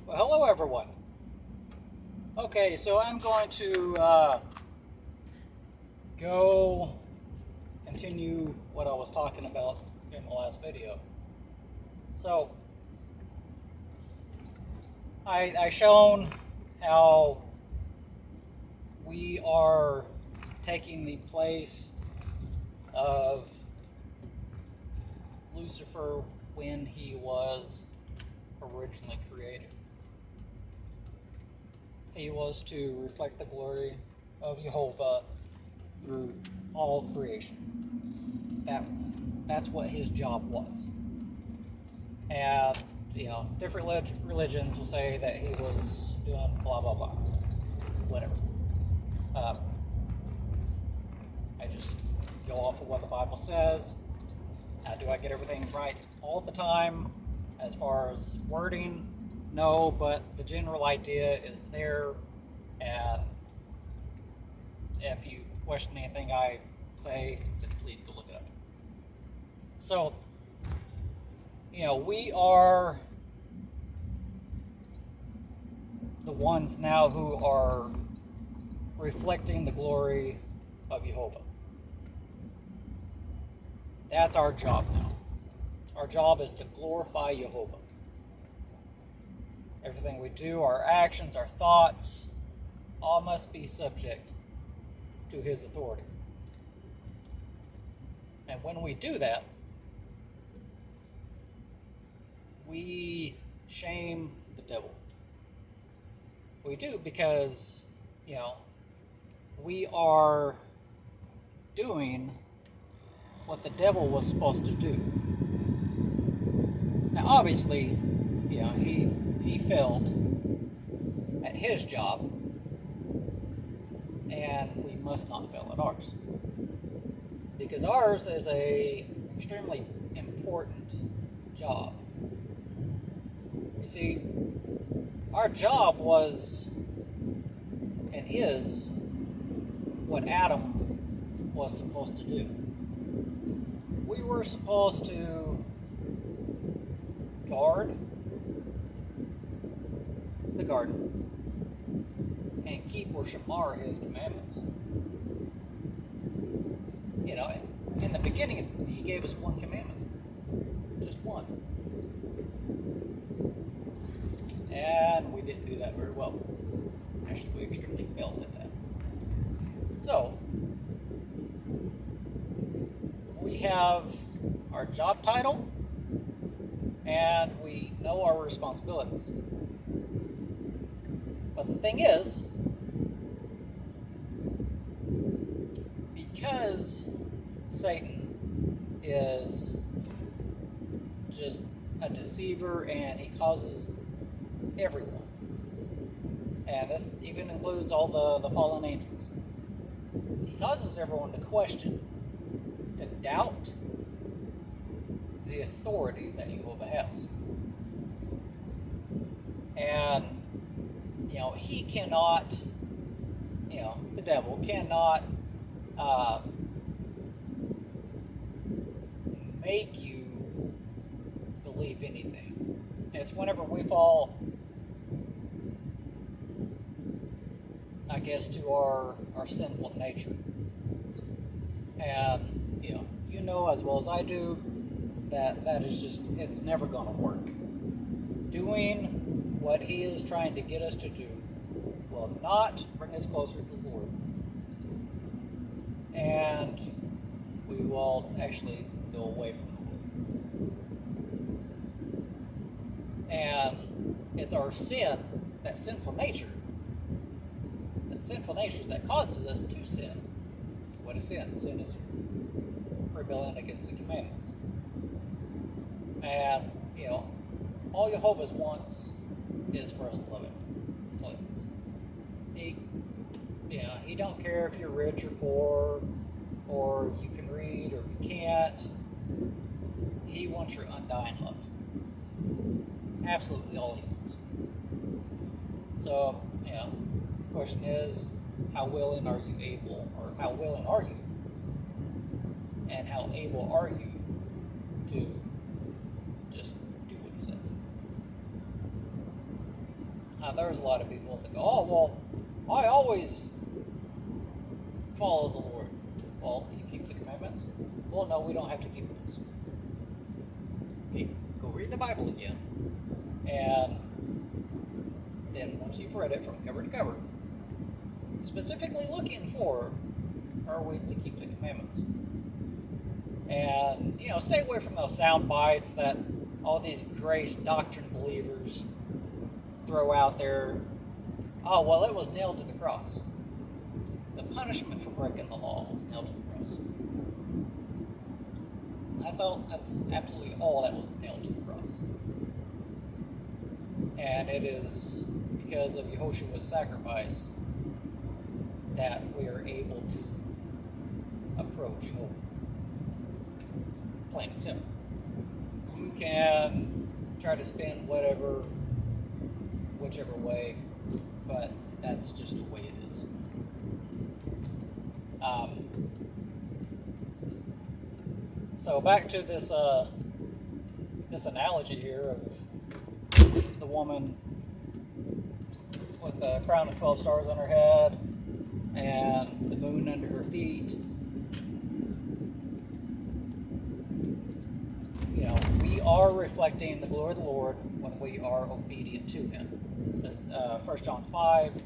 Well, hello everyone. Okay, so I'm going to go continue what I was talking about in the last video. So, I shown how we are taking the place of Lucifer when he was originally created. He was to reflect the glory of Jehovah through all creation. That's what his job was. And different religions will say that he was doing blah blah blah, whatever. Um, I just go off of what the Bible says. Do I get everything right all the time? As far as wording, no, but the general idea is there. And if you question anything I say, then please go look it up. So, we are the ones now who are reflecting the glory of Jehovah. That's our job now. Our job is to glorify Jehovah. Everything we do, our actions, our thoughts, all must be subject to his authority. And when we do that, we shame the devil. We do because, we are doing what the devil was supposed to do. Now, obviously, he failed at his job, and we must not fail at ours. Because ours is a extremely important job. You see, our job was and is what Adam was supposed to do. We were supposed to guard the garden and keep or shamar his commandments. In the beginning, he gave us one commandment. Just one. And we didn't do that very well. Actually, we extremely failed at that. So, we have our job title, and we know our responsibilities. But the thing is, because Satan is just a deceiver and he causes everyone, and this even includes all the fallen angels, he causes everyone to question, to doubt the authority that Jehovah has. And, he cannot, the devil cannot make you believe anything. It's whenever we fall, I guess, to our sinful nature. And, you know as well as I do that is just, it's never going to work. Doing what he is trying to get us to do will not bring us closer to the Lord. And we will actually go away from the Lord. And it's our sin, that sinful nature that causes us to sin. What is sin? Sin is rebellion against the commandments. And, all Jehovah wants is for us to love him. That's all he wants. He don't care if you're rich or poor, or you can read or you can't. He wants your undying love. Absolutely all he wants. So, the question is, how willing are you able, or how willing are you, and how able are you to just do what he says? There's a lot of people that go, oh, well, I always follow the Lord. Well, do you keep the commandments? Well, no, we don't have to keep those. Okay, go read the Bible again. And then once you've read it from cover to cover, specifically looking for, are we to keep the commandments? And, stay away from those sound bites that all these grace doctrine believers throw out there. Oh, well, it was nailed to the cross. The punishment for breaking the law was nailed to the cross. That's absolutely all that was nailed to the cross. And it is because of Yehoshua's sacrifice that we are able to approach Jehovah. Plain and simple. You can try to spin whichever way, but that's just the way it is. So back to this analogy here of the woman with the crown of 12 stars on her head and the moon under her feet. We are reflecting the glory of the Lord when we are obedient to Him. It says 1 John 5.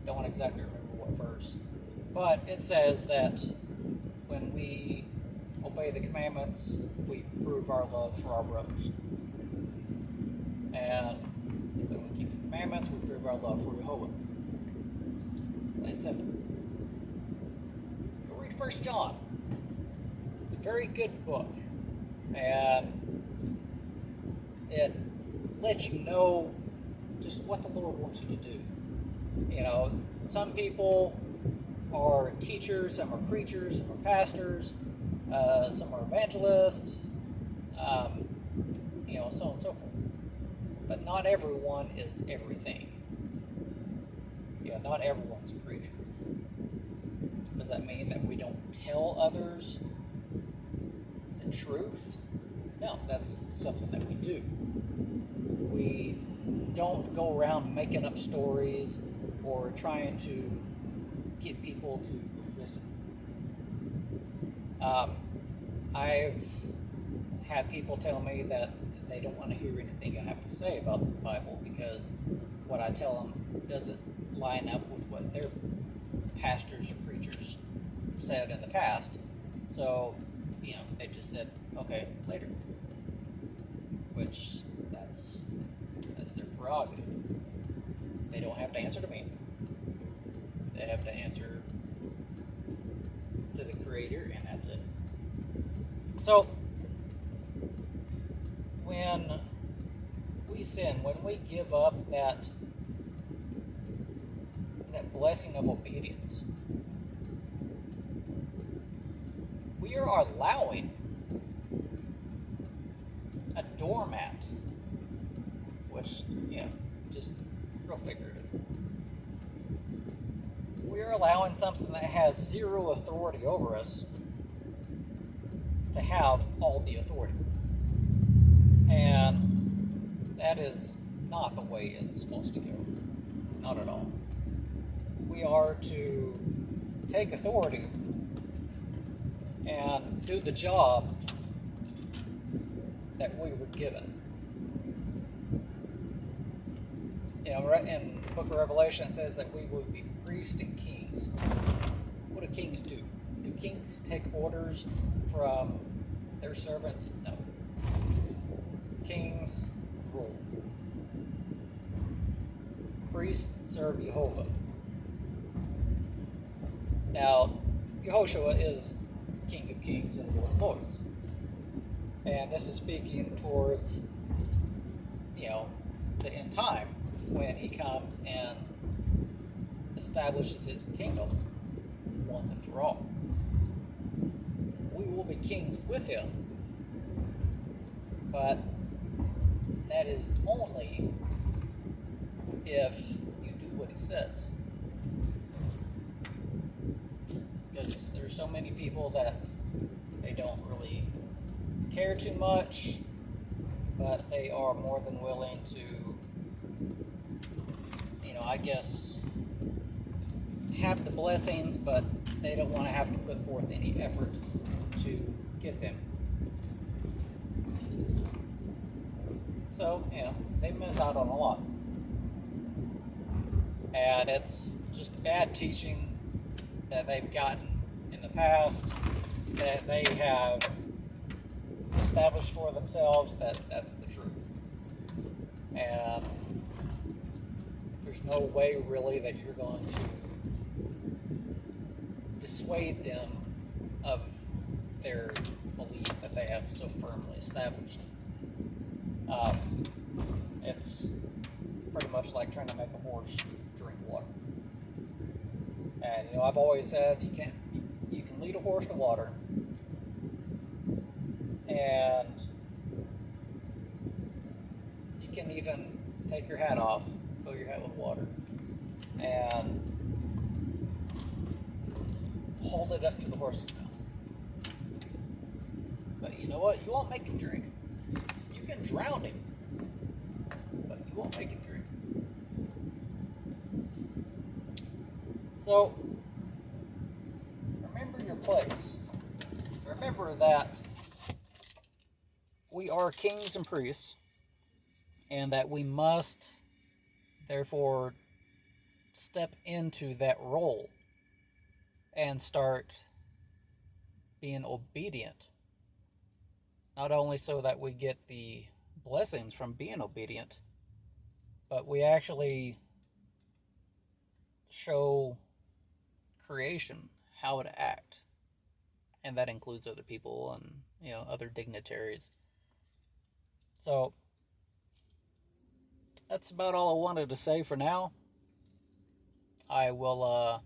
Don't want to exactly remember what verse, but it says that when we obey the commandments, we prove our love for our brothers. And when we keep the commandments, we prove our love for Jehovah. Plain simple. Go read 1 John. It's a very good book. And it lets you know just what the Lord wants you to do. Some people are teachers, some are preachers, some are pastors, some are evangelists, so on and so forth. But not everyone is everything. Not everyone's a preacher. Does that mean that we don't tell others the truth? No, that's something that we do. We don't go around making up stories or trying to get people to listen. I've had people tell me that they don't want to hear anything I have to say about the Bible because what I tell them doesn't line up with what their pastors or preachers said in the past. So, they just said, okay, later. Which, that's their prerogative. They don't have to answer to me. They have to answer to the Creator, and that's it. So, when we sin, when we give up that blessing of obedience, we are allowing a doormat, which, just real figurative. We're allowing something that has zero authority over us to have all the authority. And that is not the way it's supposed to go. Not at all. We are to take authority and do the job that we were given. Right in the book of Revelation it says that we will be priests and kings. What do kings do? Do kings take orders from their servants? No. Kings rule. Priests serve Jehovah. Now, Yehoshua is King of Kings and Lord of Lords. And this is speaking towards, the end time when he comes and establishes his kingdom once and for all. We will be kings with him, but that is only if you do what he says. Because there's so many people that they don't really care too much. but they are more than willing to, I guess, have the blessings, but they don't want to have to put forth any effort to get them. So, they miss out on a lot. And it's just bad teaching that they've gotten in the past, that they have established for themselves that that's the truth. And there's no way really that you're going to dissuade them of their belief that they have so firmly established. It's pretty much like trying to make a horse drink water. And I've always said you can lead a horse to water, and you can even take your hat off, fill your hat with water, and hold it up to the horse's mouth. But you know what? You won't make him drink. You can drown him, but you won't make him drink. So, remember your place. Remember that we are kings and priests, and that we must, therefore, step into that role and start being obedient. Not only so that we get the blessings from being obedient, but we actually show creation how to act. And that includes other people and, other dignitaries. So, that's about all I wanted to say for now. I will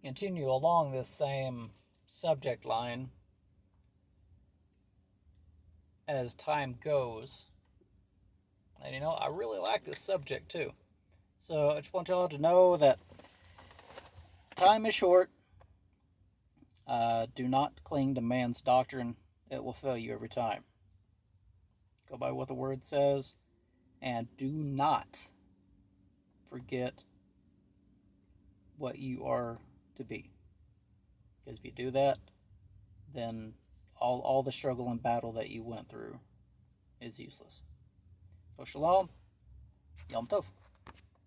continue along this same subject line as time goes. And I really like this subject too. So I just want y'all to know that time is short. Do not cling to man's doctrine. It will fail you every time. Go by what the word says, and do not forget what you are to be. Because if you do that, then all the struggle and battle that you went through is useless. So shalom, Yom Tov.